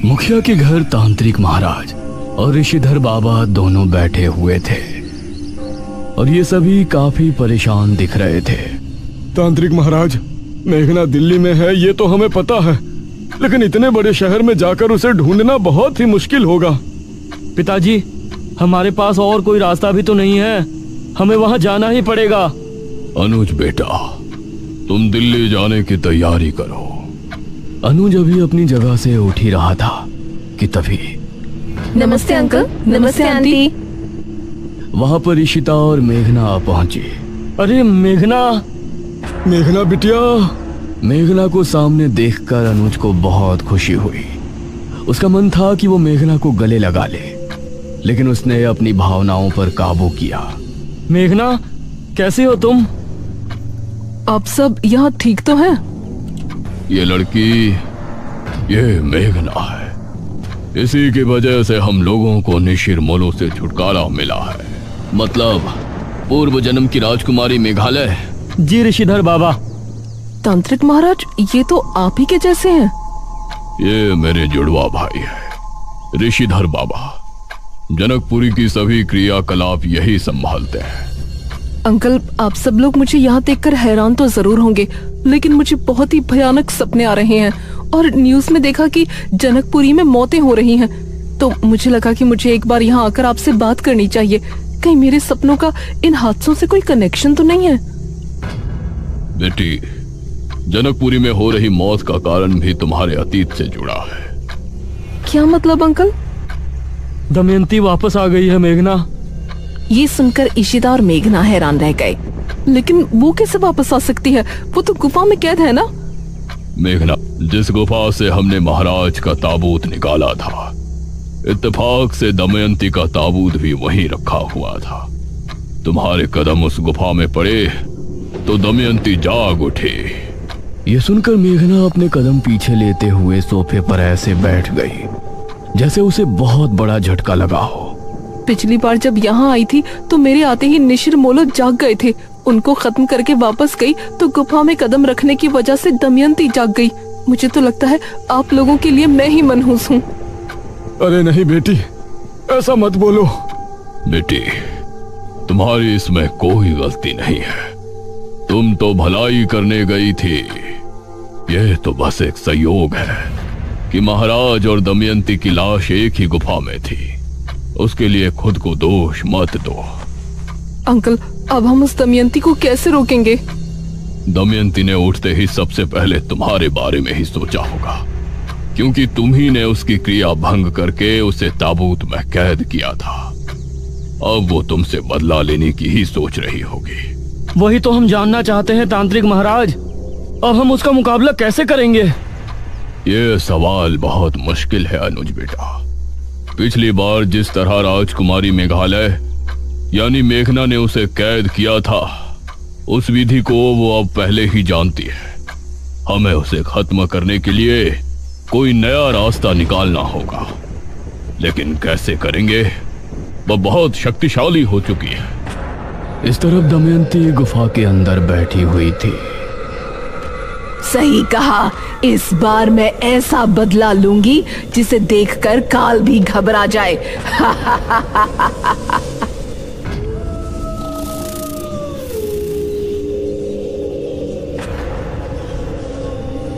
मुखिया के घर तांत्रिक महाराज और ऋषिधर बाबा दोनों बैठे हुए थे और ये सभी काफी परेशान दिख रहे थे। तांत्रिक महाराज, मेघना दिल्ली में है ये तो हमें पता है, लेकिन इतने बड़े शहर में जाकर उसे ढूंढना बहुत ही मुश्किल होगा। पिताजी, हमारे पास और कोई रास्ता भी तो नहीं है, हमें वहां जाना ही पड़ेगा। अनुज बेटा, तुम दिल्ली जाने की तैयारी करो। अनुज अभी अपनी जगह से उठ ही रहा था कि तभी नमस्ते अंकल। नमस्ते आंटी। वहां पर इशिता और मेघना पहुंची। अरे मेघना! मेघना बिटिया। मेघना को सामने देखकर अनुज को बहुत खुशी हुई। उसका मन था कि वो मेघना को गले लगा ले, लेकिन उसने अपनी भावनाओं पर काबू किया। मेघना, कैसे हो तुम? आप सब यहाँ ठीक तो हैं? ये लड़की, ये मेघना है। इसी की वजह से हम लोगों को निशिर मोलो से छुटकारा मिला है। मतलब पूर्व जन्म की राजकुमारी मेघालय। जी ऋषिधर बाबा। तांत्रिक महाराज, ये तो आप ही के जैसे हैं। ये मेरे जुड़वा भाई है ऋषिधर बाबा। जनकपुरी की सभी क्रियाकलाप यही संभालते हैं। अंकल, आप सब लोग मुझे यहाँ देखकर हैरान तो जरूर होंगे, लेकिन मुझे बहुत ही भयानक सपने आ रहे हैं और न्यूज़ में देखा कि जनकपुरी में मौतें हो रही हैं। तो मुझे लगा कि मुझे एक बार यहाँ आकर आपसे बात करनी चाहिए। कहीं मेरे सपनों का इन हादसों से कोई कनेक्शन तो नहीं है? बेटी, जनकपुरी में हो रही मौत का कारण भी तुम्हारे अतीत से जुड़ा है। क्या मतलब अंकल? दमयंती वापस आ गई है मेघना। ये सुनकर इशिता और मेघना हैरान रह गए। लेकिन वो कैसे वापस आ सकती है? वो तो गुफा में कैद है ना? मेघना, जिस गुफा से हमने महाराज का ताबूत निकाला था, इत्तेफाक से दमयंती का ताबूत भी वहीं रखा हुआ था। तुम्हारे कदम उस गुफा में पड़े तो दमयंती जाग उठी। ये सुनकर मेघना अपने कदम पीछे लेते हुए सोफे पर ऐसे बैठ गई जैसे उसे बहुत बड़ा झटका लगा हो। पिछली बार जब यहाँ आई थी तो मेरे आते ही निशिर मोलो जाग गए थे। उनको खत्म करके वापस गई तो गुफा में कदम रखने की वजह से दमयंती जाग गई। मुझे तो लगता है आप लोगों के लिए मैं ही मनहूस हूँ। अरे नहीं बेटी, ऐसा मत बोलो। बेटी, तुम्हारी इसमें कोई गलती नहीं है। तुम तो भलाई करने गई थी। यह तो बस एक संयोग है कि महाराज और दमयंती की लाश एक ही गुफा में थी। उसके लिए खुद को दोष मत दो। अंकल, अब हम उस दमयंती को कैसे रोकेंगे? दमयंती ने उठते ही सबसे पहले तुम्हारे बारे में ही सोचा होगा, क्योंकि तुम ही ने उसकी क्रिया भंग करके उसे ताबूत में कैद किया था। अब वो तुमसे बदला लेने की ही सोच रही होगी। वही तो हम जानना चाहते हैं तांत्रिक महाराज। अब हम उसका मुकाबला कैसे करेंगे? ये सवाल बहुत मुश्किल है अनुज बेटा। पिछली बार जिस तरह राजकुमारी मेघालय यानी मेघना ने उसे कैद किया था, उस विधि को वो अब पहले ही जानती है। हमें उसे खत्म करने के लिए कोई नया रास्ता निकालना होगा, लेकिन कैसे करेंगे? वह बहुत शक्तिशाली हो चुकी है। इस तरफ दमयंती गुफा के अंदर बैठी हुई थी। सही कहा, इस बार मैं ऐसा बदला लूंगी जिसे देखकर काल भी घबरा जाए।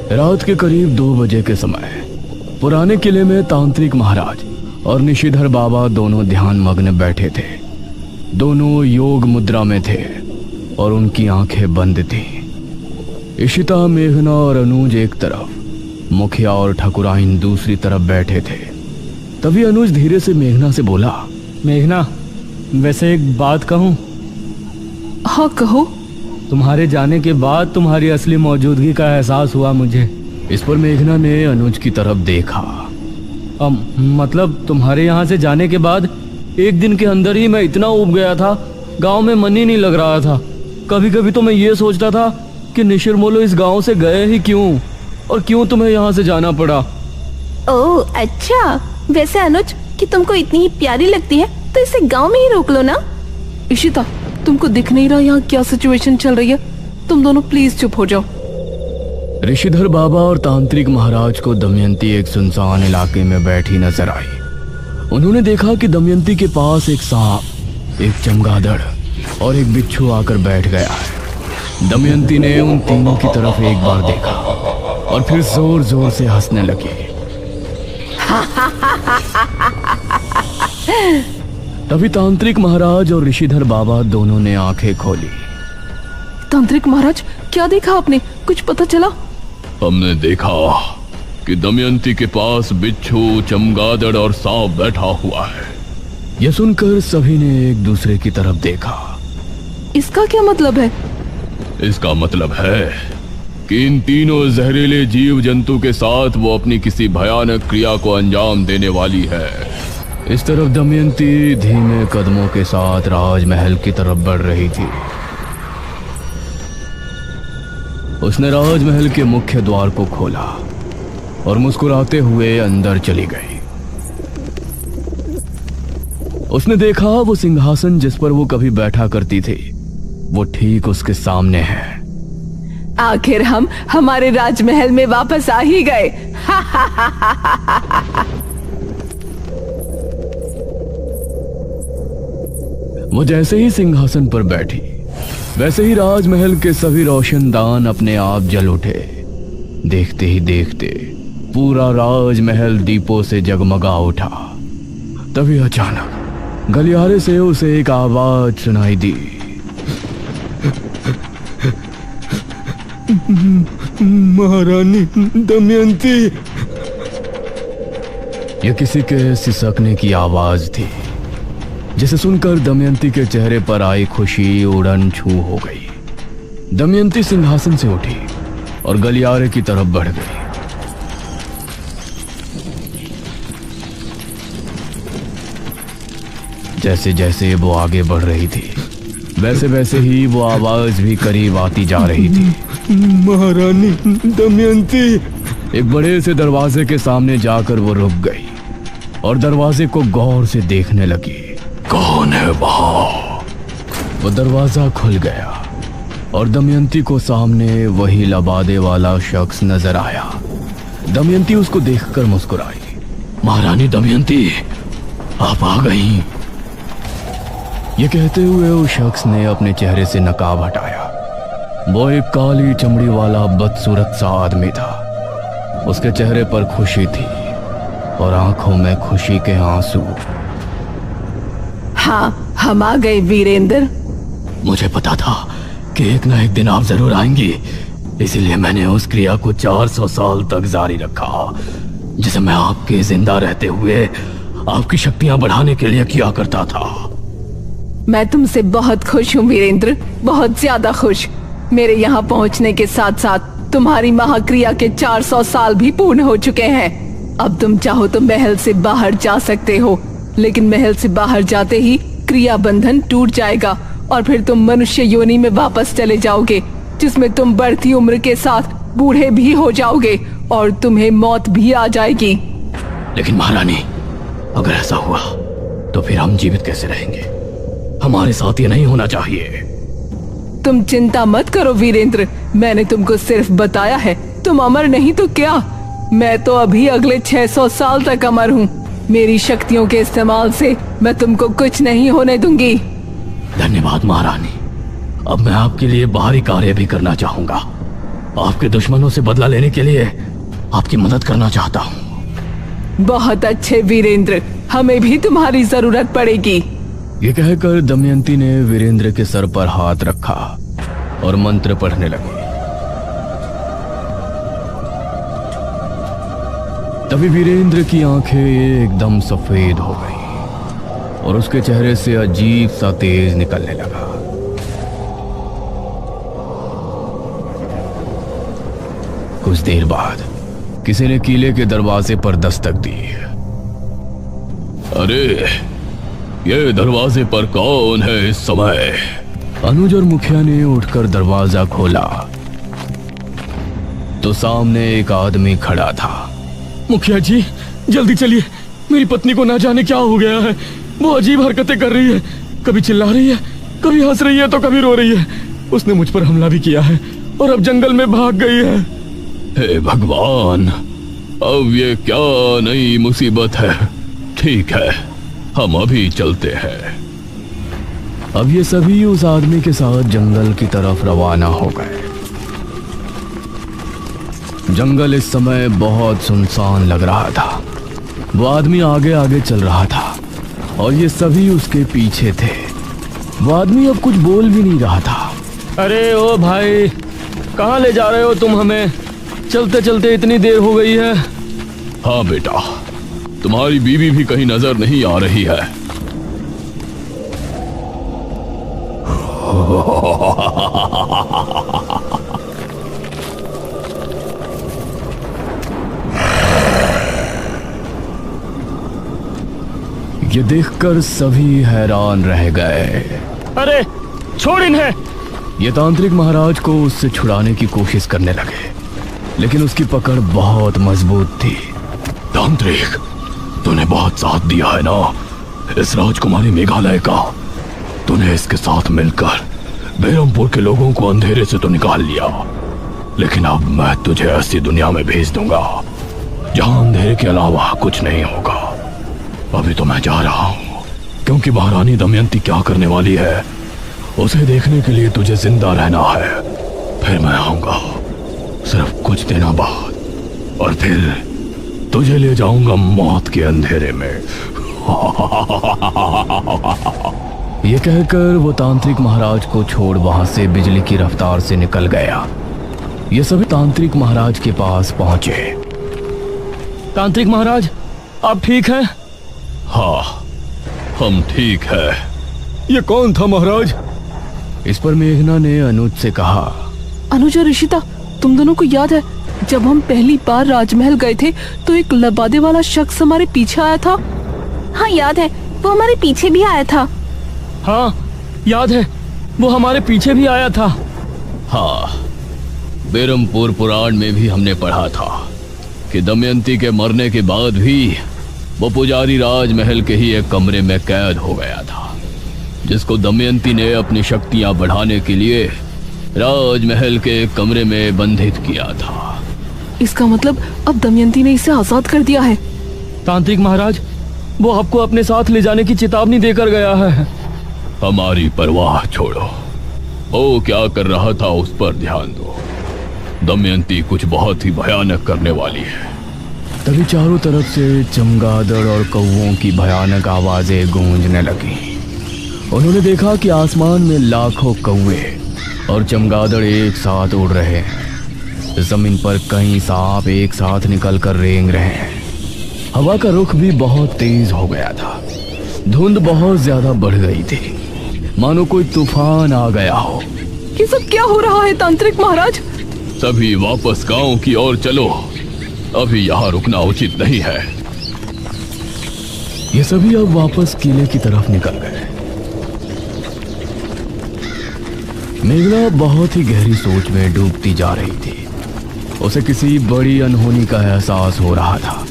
रात के करीब 2 बजे के समय पुराने किले में तांत्रिक महाराज और निशिधर बाबा दोनों ध्यान मग्न बैठे थे। दोनों योग मुद्रा में थे और उनकी आंखें बंद थी। इशिता, मेघना और अनुज एक तरफ, मुखिया और ठकुराइन दूसरी तरफ बैठे थे। तभी अनुज धीरे से मेघना से बोला, मेघना, वैसे एक बात कहूं? हाँ कहो। तुम्हारे जाने के बाद तुम्हारी असली मौजूदगी का एहसास हुआ मुझे। इस पर मेघना ने अनुज की तरफ देखा। मतलब तुम्हारे यहाँ से जाने के बाद एक दिन के अंदर ही मैं इतना ऊब गया था, गांव में मन ही नहीं लग रहा था। कभी कभी तो मैं ये सोचता था कि निशिर मोलो इस गांव से गए ही क्यों, और क्यों तुम्हें यहाँ से जाना पड़ा। ओह अच्छा, वैसे अनुज कि तुमको इतनी ही प्यारी लगती है तो इसे गांव में ही रोक लो ना। इशिता, तुमको दिख नहीं रहा यहाँ क्या सिचुएशन चल रही है? तुम दोनों प्लीज चुप हो जाओ। ऋषिधर बाबा और तांत्रिक महाराज को दमयंती एक सुनसान इलाके में बैठी नजर आई। उन्होंने देखा कि दमयंती के पास एक सांप, एक चमगादड़ और एक बिच्छू आकर बैठ गया है। दमयंती ने उन तीनों की तरफ एक बार देखा और फिर जोर जोर से हंसने लगी। तभी तांत्रिक महाराज और ऋषिधर बाबा दोनों ने आंखें खोली। तांत्रिक महाराज, क्या देखा आपने? कुछ पता चला? हमने देखा कि दमयंती के पास बिच्छू, चमगादड़ और सांप बैठा हुआ है। यह सुनकर सभी ने एक दूसरे की तरफ देखा। इसका क्या मतलब है? इसका मतलब है कि इन तीनों जहरीले जीव जंतु के साथ वो अपनी किसी भयानक क्रिया को अंजाम देने वाली है। इस तरफ दमयंती धीमे कदमों के साथ राजमहल की तरफ बढ़ रही थी। उसने राजमहल के मुख्य द्वार को खोला और मुस्कुराते हुए अंदर चली गई। उसने देखा वो सिंहासन जिस पर वो कभी बैठा करती थी, वो ठीक उसके सामने है। आखिर हम हमारे राजमहल में वापस आ ही गए। वो जैसे ही सिंहासन पर बैठी, वैसे ही राजमहल के सभी रोशनदान अपने आप जल उठे। देखते ही देखते पूरा राजमहल दीपों से जगमगा उठा। तभी अचानक गलियारे से उसे एक आवाज सुनाई दी। महारानी दमयंती। यह किसी के सिसकने की आवाज थी, जिसे सुनकर दमयंती के चेहरे पर आई खुशी उड़न छू हो गई। दमयंती सिंहासन से उठी और गलियारे की तरफ बढ़ गई। जैसे जैसे वो आगे बढ़ रही थी, वैसे वैसे ही वो आवाज भी करीब आती जा रही थी। महारानी दमयंती। एक बड़े से दरवाजे के सामने जाकर वो रुक गई और दरवाजे को गौर से देखने लगी। कौन है वहां? वो दरवाजा खुल गया और दमयंती को सामने वही लबादे वाला शख्स नजर आया। दमयंती उसको देखकर मुस्कुराई। महारानी दमयंती, आप आ गई। ये कहते हुए उस शख्स ने अपने चेहरे से नकाब हटाया। वो एक काली चमड़ी वाला बदसूरत सा आदमी था। उसके चेहरे पर खुशी थी और आंखों में खुशी के आंसू। हाँ, हम आ गए वीरेंद्र। मुझे पता था कि एक ना एक दिन आप जरूर आएंगी, इसीलिए मैंने उस क्रिया को 400 साल तक जारी रखा, जिसे मैं आपके जिंदा रहते हुए आपकी शक्तियां बढ़ाने के लिए किया करता था। मैं तुमसे बहुत खुश हूँ वीरेंद्र, बहुत ज्यादा खुश। मेरे यहाँ पहुँचने के साथ साथ तुम्हारी महाक्रिया के 400 साल भी पूर्ण हो चुके हैं। अब तुम चाहो तो महल से बाहर जा सकते हो, लेकिन महल से बाहर जाते ही क्रिया बंधन टूट जाएगा और फिर तुम मनुष्य योनि में वापस चले जाओगे, जिसमें तुम बढ़ती उम्र के साथ बूढ़े भी हो जाओगे और तुम्हें मौत भी आ जाएगी। लेकिन महारानी, अगर ऐसा हुआ तो फिर हम जीवित कैसे रहेंगे? हमारे साथ ये नहीं होना चाहिए। तुम चिंता मत करो वीरेंद्र, मैंने तुमको सिर्फ बताया है। तुम अमर नहीं तो क्या, मैं तो अभी अगले 600 साल तक अमर हूँ। मेरी शक्तियों के इस्तेमाल से मैं तुमको कुछ नहीं होने दूंगी। धन्यवाद महारानी। अब मैं आपके लिए बाहरी कार्य भी करना चाहूंगा। आपके दुश्मनों से बदला लेने के लिए आपकी मदद करना चाहता हूँ। बहुत अच्छे वीरेंद्र, हमें भी तुम्हारी जरूरत पड़ेगी। ये कहकर दमयंती ने वीरेंद्र के सर पर हाथ रखा और मंत्र पढ़ने लगी। तभी वीरेंद्र की आंखें एकदम सफेद हो गई और उसके चेहरे से अजीब सा तेज निकलने लगा। कुछ देर बाद किसी ने किले के दरवाजे पर दस्तक दी। अरे, ये दरवाजे पर कौन है इस समय? अनुज और मुखिया ने उठकर दरवाजा खोला तो सामने एक आदमी खड़ा था। मुखिया जी, जल्दी चलिए, मेरी पत्नी को ना जाने क्या हो गया है। वो अजीब हरकतें कर रही है, कभी चिल्ला रही है, कभी हंस रही है तो कभी रो रही है। उसने मुझ पर हमला भी किया है और अब जंगल में भाग गई है। हे भगवान, अब ये क्या नई मुसीबत है। ठीक है, हम अभी चलते हैं। अब ये सभी उस आदमी के साथ जंगल की तरफ रवाना हो गए। जंगल इस समय बहुत सुनसान लग रहा था। वो आदमी आगे आगे चल रहा था और ये सभी उसके पीछे थे। वो आदमी अब कुछ बोल भी नहीं रहा था। अरे ओ भाई, कहाँ ले जा रहे हो तुम हमें? चलते चलते इतनी देर हो गई है। हाँ बेटा, तुम्हारी बीवी भी कहीं नजर नहीं आ रही है। ये देखकर सभी हैरान रह गए। अरे छोड़ इन्हें! ये तांत्रिक महाराज को उससे छुड़ाने की कोशिश करने लगे, लेकिन उसकी पकड़ बहुत मजबूत थी। तांत्रिक, तूने बहुत साथ दिया है ना इस राजकुमारी मेघालय का। तूने इसके साथ मिलकर बेरमपुर के लोगों को अंधेरे से तो निकाल लिया, लेकिन अब मैं तुझे ऐसी दुनिया में भेज दूंगा जहां अंधेरे के अलावा कुछ नहीं होगा। अभी तो मैं जा रहा हूं, क्योंकि महारानी दमयंती क्या करने वाली है उसे देखने के लिए तुझे जिंदा रहना है। फिर मैं आऊंगा सिर्फ कुछ दिनों बाद, और फिर तुझे ले जाऊंगा मौत के अंधेरे में। ये कहकर वो तांत्रिक महाराज को छोड़ वहां से बिजली की रफ्तार से निकल गया। ये सभी तांत्रिक महाराज के पास पहुंचे। तांत्रिक महाराज, आप ठीक हैं? हाँ, हम ठीक है। ये कौन था महाराज? इस पर मेघना ने अनुज से कहा। अनुज और ऋषिता, तुम दोनों को याद है जब हम पहली बार राजमहल गए थे तो एक लबादे वाला शख्स हमारे पीछे आया था? हाँ याद है, वो हमारे पीछे भी आया था। हाँ याद है, वो हमारे पीछे भी आया था। हाँ, बेरमपुर पुराण में भी हमने पढ़ा था कि दमयंती के मरने के बाद भी वो पुजारी राजमहल के ही एक कमरे में कैद हो गया था, जिसको दमयंती ने अपनी शक्तियां बढ़ाने के लिए राजमहल के एक कमरे में बंधित किया था। इसका मतलब अब दमयंती ने इसे आजाद कर दिया है। तांत्रिक महाराज, वो आपको अपने साथ ले जाने की चेतावनी देकर गया है। हमारी परवाह छोड़ो, वो क्या कर रहा था उस पर ध्यान दो। दमयंती कुछ बहुत ही भयानक करने वाली है। तभी चारों तरफ से चमगादड़ और कौवों की भयानक आवाजें गूंजने लगी। उन्होंने देखा कि आसमान में लाखों कौवे और चमगादड़ एक साथ उड़ रहे हैं। जमीन पर कई सांप एक साथ निकलकर रेंग रहे हैं। हवा का रुख भी बहुत तेज हो गया था। धुंध बहुत ज्यादा बढ़ गई थी, मानो कोई तूफान आ गया हो। ये सब क्या हो रहा है तांत्रिक महाराज? सभी वापस गांव की ओर चलो, अभी यहाँ रुकना उचित नहीं है। ये सभी अब वापस किले की तरफ निकल गए। मेघना बहुत ही गहरी सोच में डूबती जा रही थी। उसे किसी बड़ी अनहोनी का एहसास हो रहा था।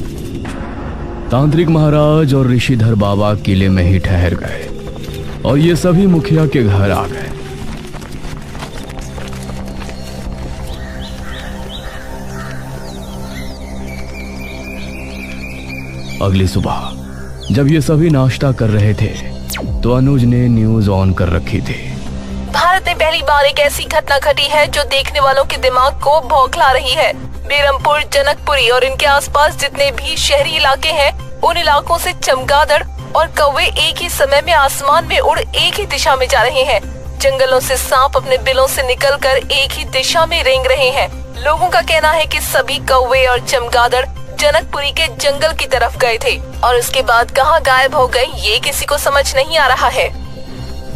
तांत्रिक महाराज और ऋषिधर बाबा किले में ही ठहर गए और ये सभी मुखिया के घर आ गए। अगली सुबह जब ये सभी नाश्ता कर रहे थे तो अनुज ने न्यूज ऑन कर रखी थी। भारत में पहली बार एक ऐसी घटना घटी है जो देखने वालों के दिमाग को बौखला रही है। बेरमपुर, जनकपुरी और इनके आसपास जितने भी शहरी इलाके हैं, उन इलाकों से चमगादड़ और कौवे एक ही समय में आसमान में उड़ एक ही दिशा में जा रहे हैं। जंगलों से सांप अपने बिलों से निकलकर एक ही दिशा में रेंग रहे हैं। लोगों का कहना है कि सभी कौवे और चमगादड़ जनकपुरी के जंगल की तरफ गए थे और उसके बाद कहां गायब हो गए ये किसी को समझ नहीं आ रहा है।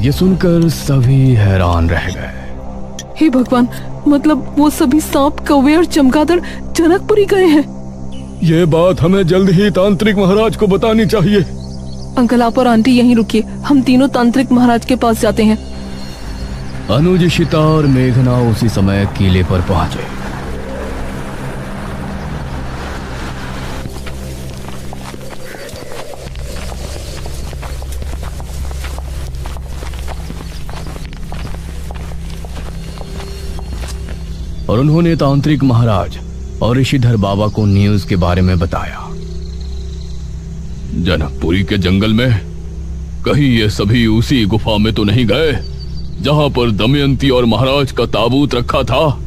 ये सुनकर सभी हैरान रह गए। हे भगवान, मतलब वो सभी सांप, कौवे और चमगादड़ जनकपुरी गए हैं। ये बात हमें जल्द ही तांत्रिक महाराज को बतानी चाहिए। अंकल, आप और आंटी यहीं रुकिए, हम तीनों तांत्रिक महाराज के पास जाते हैं। अनुज, शिता और मेघना उसी समय किले पर पहुंचे। और उन्होंने तांत्रिक महाराज और ऋषिधर बाबा को न्यूज के बारे में बताया। जनकपुरी के जंगल में कहीं ये सभी उसी गुफा में तो नहीं गए जहां पर दमयंती और महाराज का ताबूत रखा था?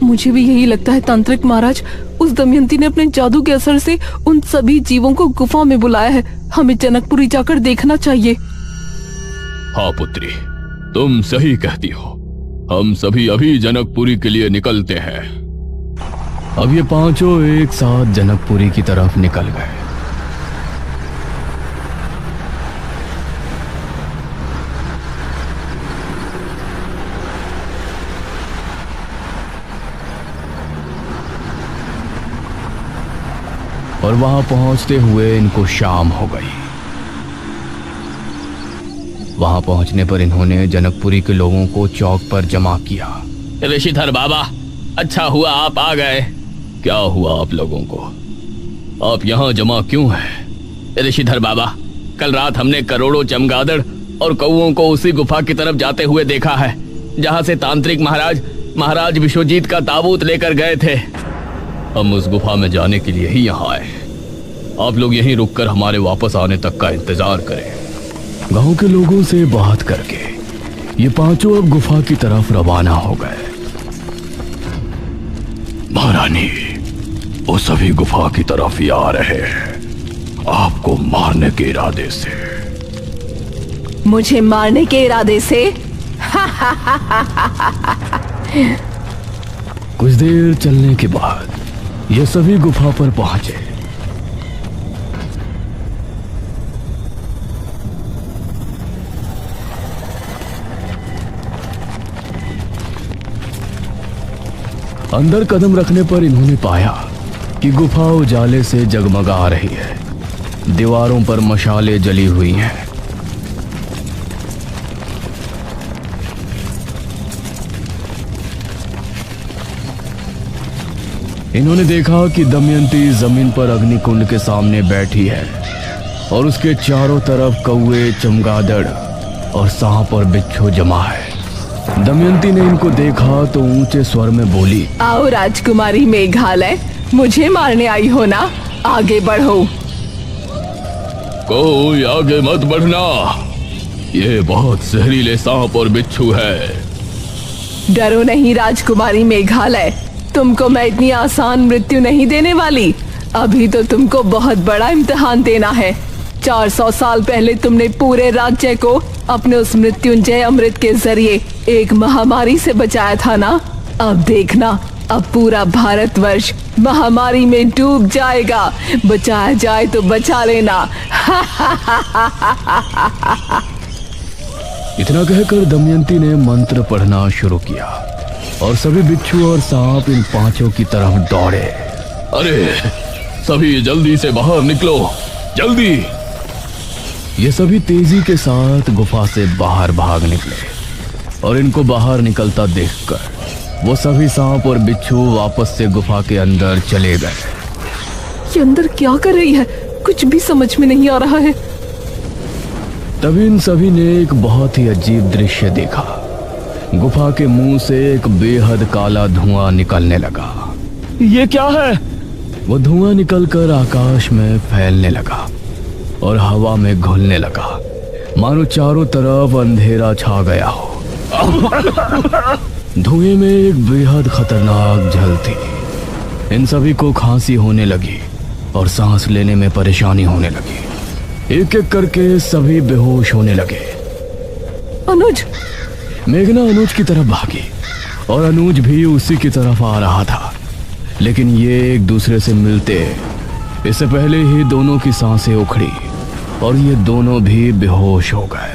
मुझे भी यही लगता है तांत्रिक महाराज। उस दमयंती ने अपने जादू के असर से उन सभी जीवों को गुफा में बुलाया है। हमें जनकपुरी जाकर देखना चाहिए। हाँ पुत्री, तुम सही कहती हो। हम सभी अभी जनकपुरी के लिए निकलते हैं। अब ये पांचों एक साथ जनकपुरी की तरफ निकल गए। और वहां पहुंचते हुए इनको शाम हो गई। वहां पहुंचने पर इन्होंने जनकपुरी के लोगों को चौक पर जमा किया। ऋषिधर बाबा, अच्छा हुआ आप आ गए। क्या हुआ आप लोगों को? आप यहाँ जमा क्यों हैं? ऋषिधर बाबा, कल रात हमने करोड़ों चमगादड़ और कौओं को उसी गुफा की तरफ जाते हुए देखा है जहाँ से तांत्रिक महाराज विश्वजीत का ताबूत लेकर गए थे। हम उस गुफा में जाने के लिए ही यहाँ आए। आप लोग यहीं रुककर हमारे वापस आने तक का इंतजार करें। गांव के लोगों से बात करके ये पांचों अब गुफा की तरफ रवाना हो गए। महारानी, वो सभी गुफा की तरफ ही आ रहे हैं, आपको मारने के इरादे से। मुझे मारने के इरादे से? कुछ देर चलने के बाद ये सभी गुफा पर पहुंचे। अंदर कदम रखने पर इन्होंने पाया कि गुफा उजाले से जगमगा रही है। दीवारों पर मशालें जली हुई हैं। इन्होंने देखा कि दमयंती जमीन पर अग्निकुंड के सामने बैठी है और उसके चारों तरफ कौवे, चमगादड़ और सांप और बिच्छू जमा है। दमयंती ने इनको देखा तो ऊंचे स्वर में बोली, आओ राजकुमारी मेघालय, मुझे मारने आई हो ना? आगे बढ़ो। कोई आगे मत बढ़ना, ये बहुत जहरीले सांप और बिच्छू है। डरो नहीं राजकुमारी मेघालय, तुमको मैं इतनी आसान मृत्यु नहीं देने वाली। अभी तो तुमको बहुत बड़ा इम्तिहान देना है। 400 साल पहले तुमने पूरे राज्य को अपने उस मृत्युंजय अमृत के जरिए एक महामारी से बचाया था ना? अब देखना, अब पूरा भारतवर्ष महामारी में डूब जाएगा। बचाया जाए तो बचा लेना। इतना कहकर दमयंती ने मंत्र पढ़ना शुरू किया और सभी बिच्छू और सांप इन पांचों की तरफ दौड़े। अरे सभी जल्दी से बाहर निकलो, जल्दी। ये सभी तेजी के साथ गुफा से बाहर भाग निकले और इनको बाहर निकलता देखकर वो सभी सांप और बिच्छू वापस से गुफा के अंदर चले गए। ये अंदर क्या कर रही है? कुछ भी समझ में नहीं आ रहा है। तभी इन सभी ने एक बहुत ही अजीब दृश्य देखा। गुफा के मुंह से एक बेहद काला धुआं निकलने लगा। ये क्या है? वो धुआं निकलकर आकाश में फैलने लगा और हवा में घुलने लगा, मानो चारों तरफ अंधेरा छा गया हो। धुएं में एक बेहद खतरनाक झल थी। इन सभी को खांसी होने लगी और सांस लेने में परेशानी होने लगी। एक एक करके सभी बेहोश होने लगे। अनुज! मेघना अनुज की तरफ भागी और अनुज भी उसी की तरफ आ रहा था, लेकिन ये एक दूसरे से मिलते इससे पहले ही दोनों की सांसें उखड़ी और ये दोनों भी बेहोश हो गए।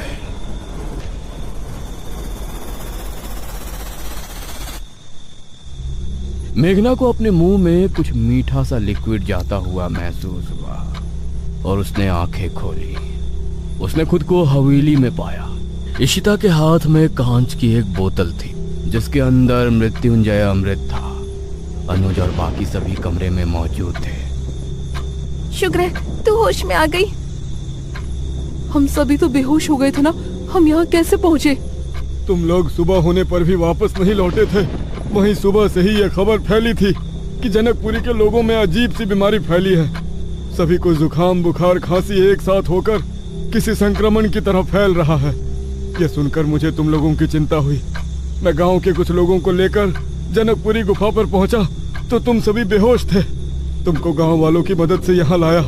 मेघना को अपने मुंह में कुछ मीठा सा लिक्विड जाता हुआ महसूस हुआ और उसने आंखें खोली। उसने खुद को हवेली में पाया। इशिता के हाथ में कांच की एक बोतल थी जिसके अंदर मृत्युंजय अमृत था। अनुज और बाकी सभी कमरे में मौजूद थे। शुक्र है तू होश में आ गई। हम सभी तो बेहोश हो गए थे ना, हम यहाँ कैसे पहुँचे? तुम लोग सुबह होने पर भी वापस नहीं लौटे थे। वहीं सुबह से ही ये खबर फैली थी। कि जनकपुरी के लोगों में अजीब सी बीमारी फैली है। सभी को जुकाम, बुखार, खांसी एक साथ होकर किसी संक्रमण की तरह फैल रहा है। ये सुनकर मुझे तुम लोगों की चिंता हुई। मैं गांव के कुछ लोगों को लेकर जनकपुरी गुफा पर पहुंचा तो तुम सभी बेहोश थे। तुमको गांव वालों की मदद से यहाँ लाया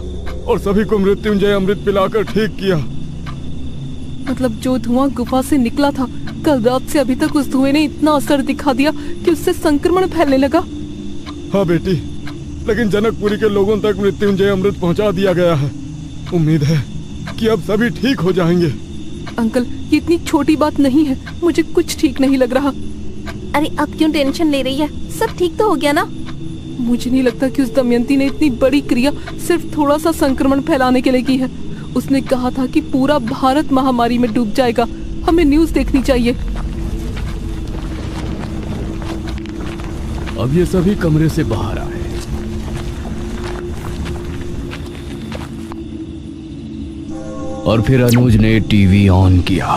और सभी को मृत्युंजय अमृत पिलाकर ठीक किया। मतलब जो धुआं गुफा से निकला था, कल रात से अभी तक उस धुएं ने इतना असर दिखा दिया कि उससे संक्रमण फैलने लगा। हाँ बेटी, लेकिन जनकपुरी के लोगों तक मृत्युंजय अमृत पहुंचा दिया गया है। उम्मीद है कि अब सभी ठीक हो जाएंगे। अंकल, ये इतनी छोटी बात नहीं है, मुझे कुछ ठीक नहीं लग रहा। अरे अब क्यों टेंशन ले रही है? सब ठीक तो हो गया ना? मुझे नहीं लगता कि उस दमयंती ने इतनी बड़ी क्रिया सिर्फ थोड़ा सा संक्रमण फैलाने के लिए की है। उसने कहा था कि पूरा भारत महामारी में डूब जाएगा। हमें न्यूज़ देखनी चाहिए। अब ये सभी कमरे से बाहर आए। और फिर अनुज ने टीवी ऑन किया।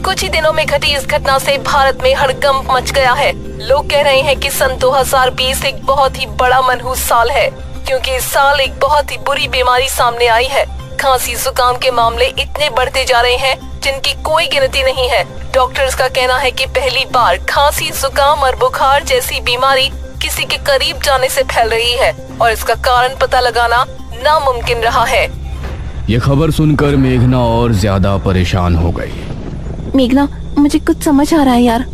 कुछ ही दिनों में घटी इस घटना से भारत में हड़कंप मच गया है। लोग कह रहे हैं कि सन 2020 एक बहुत ही बड़ा मनहूस साल है, क्योंकि इस साल एक बहुत ही बुरी बीमारी सामने आई है। खांसी जुकाम के मामले इतने बढ़ते जा रहे हैं जिनकी कोई गिनती नहीं है। डॉक्टर्स का कहना है कि पहली बार खांसी, जुकाम और बुखार जैसी बीमारी किसी के करीब जाने से फैल रही है और इसका कारण पता लगाना नामुमकिन रहा है। ये खबर सुनकर मेघना और ज्यादा परेशान हो गई। मेघना, मुझे कुछ समझ आ रहा है यार।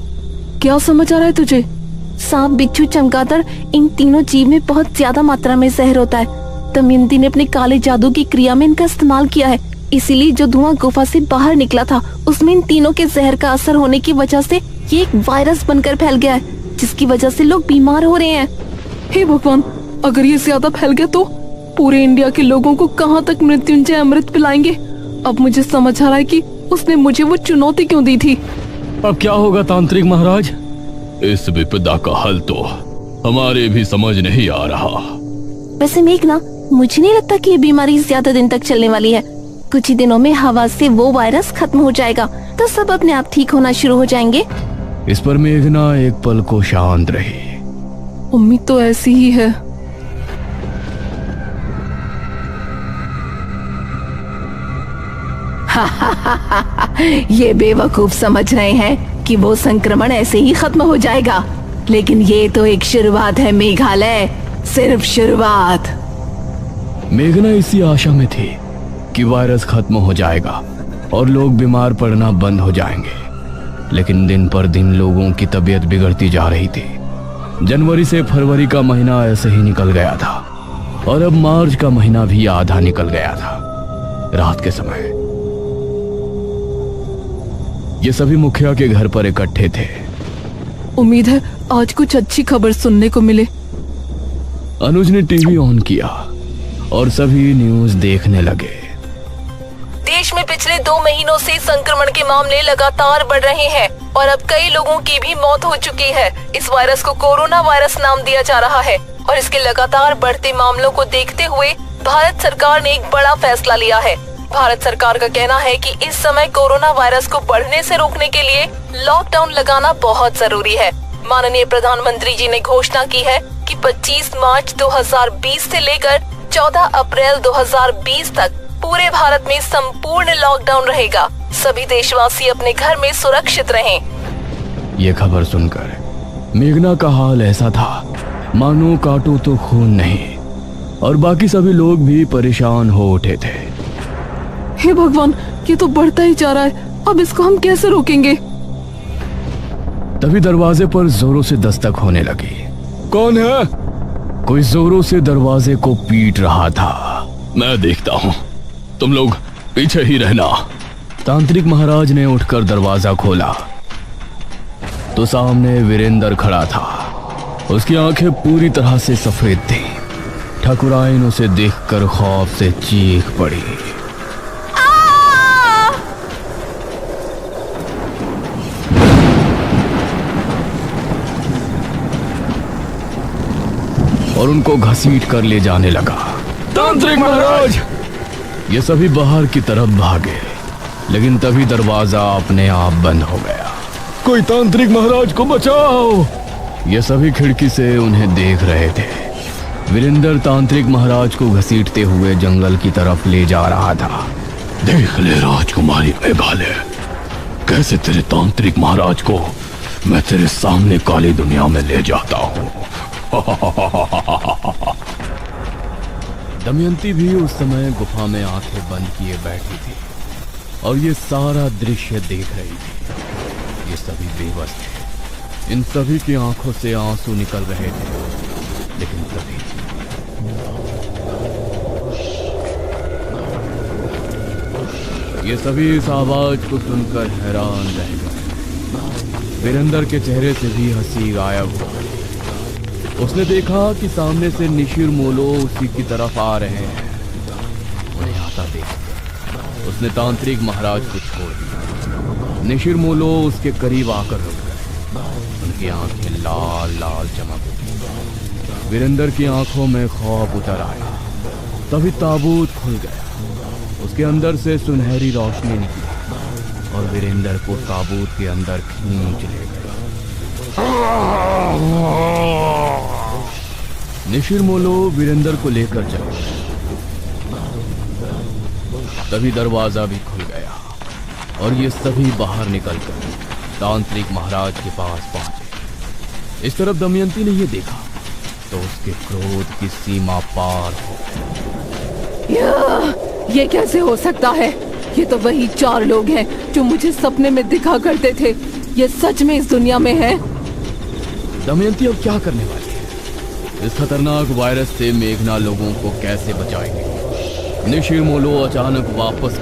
क्या समझ आ रहा है तुझे? सांप, बिच्छू, चमगादड़, इन तीनों जीव में बहुत ज्यादा मात्रा में जहर होता है। दमयंती ने अपने काले जादू की क्रिया में इनका इस्तेमाल किया है। इसीलिए जो धुआं गुफा से बाहर निकला था उसमें इन तीनों के जहर का असर होने की वजह से ये एक वायरस बनकर फैल गया है, जिसकी वजह से लोग बीमार हो रहे हैं। हे भगवान, अगर ये ज्यादा फैल गया तो पूरे इंडिया के लोगों को कहाँ तक मृत्युंजय अमृत पिलाएंगे? अब मुझे समझ आ रहा है कि उसने मुझे वो चुनौती क्यों दी थी। अब क्या होगा तांत्रिक महाराज? इस विपदा का हल तो हमारे भी समझ नहीं आ रहा। वैसे मेघना, मुझे नहीं लगता कि ये बीमारी ज्यादा दिन तक चलने वाली है। कुछ ही दिनों में हवा से वो वायरस खत्म हो जाएगा तो सब अपने आप ठीक होना शुरू हो जाएंगे। इस पर मेघना एक पल को शांत रही। उम्मीद तो ऐसी ही है। ये बेवकूफ समझ रहे हैं कि वो संक्रमण ऐसे ही खत्म हो जाएगा, लेकिन ये तो एक शुरुआत है मेघालय, सिर्फ शुरुआत। मेघना इसी आशा में थी कि वायरस खत्म हो जाएगा और लोग बीमार पड़ना बंद हो जाएंगे, लेकिन दिन पर दिन लोगों की तबीयत बिगड़ती जा रही थी। जनवरी से फरवरी का महीना ऐसे ही निकल गया था और अब मार्च का महीना भी आधा निकल गया था। रात के समय ये सभी मुखिया के घर पर इकट्ठे थे। उम्मीद है आज कुछ अच्छी खबर सुनने को मिले। अनुज ने टीवी ऑन किया और सभी न्यूज देखने लगे। देश में पिछले 2 महीनों से संक्रमण के मामले लगातार बढ़ रहे हैं और अब कई लोगों की भी मौत हो चुकी है। इस वायरस को कोरोना वायरस नाम दिया जा रहा है और इसके लगातार बढ़ते मामलों को देखते हुए भारत सरकार ने एक बड़ा फैसला लिया है। भारत सरकार का कहना है कि इस समय कोरोना वायरस को बढ़ने से रोकने के लिए लॉकडाउन लगाना बहुत जरूरी है। माननीय प्रधानमंत्री जी ने घोषणा की है कि 25 मार्च 2020 से लेकर 14 अप्रैल 2020 तक पूरे भारत में संपूर्ण लॉकडाउन रहेगा। सभी देशवासी अपने घर में सुरक्षित रहें। ये खबर सुनकर मेघना का हाल ऐसा था मानो काटो तो खून नहीं, और बाकी सभी लोग भी परेशान हो उठे थे। हे भगवान, ये तो बढ़ता ही जा रहा है। अब इसको हम कैसे रोकेंगे? तभी दरवाजे पर जोरों से दस्तक होने लगी। कौन है? कोई जोरों से दरवाजे को पीट रहा था। मैं देखता हूँ, तुम लोग पीछे ही रहना। तांत्रिक महाराज ने उठकर दरवाजा खोला तो सामने वीरेंद्र खड़ा था। उसकी आंखें पूरी तरह से सफेद थी। ठकुराइन उसे देखकर खौफ से चीख पड़ी। और उनको घसीट कर ले जाने लगा। तांत्रिक महाराज! ये सभी बाहर की तरफ भागे, लेकिन तभी दरवाजा अपने आप बंद हो गया। कोई तांत्रिक महाराज को बचाओ! ये सभी खिड़की से उन्हें देख रहे थे। वीरेंद्र तांत्रिक महाराज को घसीटते हुए जंगल की तरफ ले जा रहा था। देख ले राजकुमारी मेघालय, कैसे तेरे तांत्रिक महाराज को मैं तेरे सामने काली दुनिया में ले जाता हूँ। दमयंती भी उस समय गुफा में आंखें बंद किए बैठी थी और ये सारा दृश्य देख रही थी। ये सभी बेबस थे। इन सभी की आंखों से आंसू निकल रहे थे, लेकिन तभी ये सभी इस आवाज को सुनकर हैरान रह गए। वीरेंद्र के चेहरे से भी हंसी गायब हो गई। उसने देखा कि सामने से निशिर मोलो उसी की तरफ आ रहे हैं। उन्हें आता देख उसने तांत्रिक महाराज को छोड़ दिया। निशिर मोलो उसके करीब आकर रुक गए। उनकी आंखें लाल लाल चमक उठी। वीरेंद्र की आंखों में खौफ उतर आया। तभी ताबूत खुल गया। उसके अंदर से सुनहरी रोशनी निकली और वीरेंद्र को ताबूत के अंदर खींच ले गया। निशिर मोलो वीरेंद्र को लेकर चला। तभी दरवाजा भी खुल गया और ये सभी बाहर निकलकर तांत्रिक महाराज के पास पहुंचे। इस तरफ दमयंती ने ये देखा तो उसके क्रोध की सीमा पार हो गई। ये कैसे हो सकता है? ये तो वही 4 लोग हैं जो मुझे सपने में दिखा करते थे। ये सच में इस दुनिया में है? दमयंती अब क्या करने वाली है? इस खतरनाक वायरस से मेघना लोगों को कैसे बचाएगी? निशिर मोलो अचानक वापस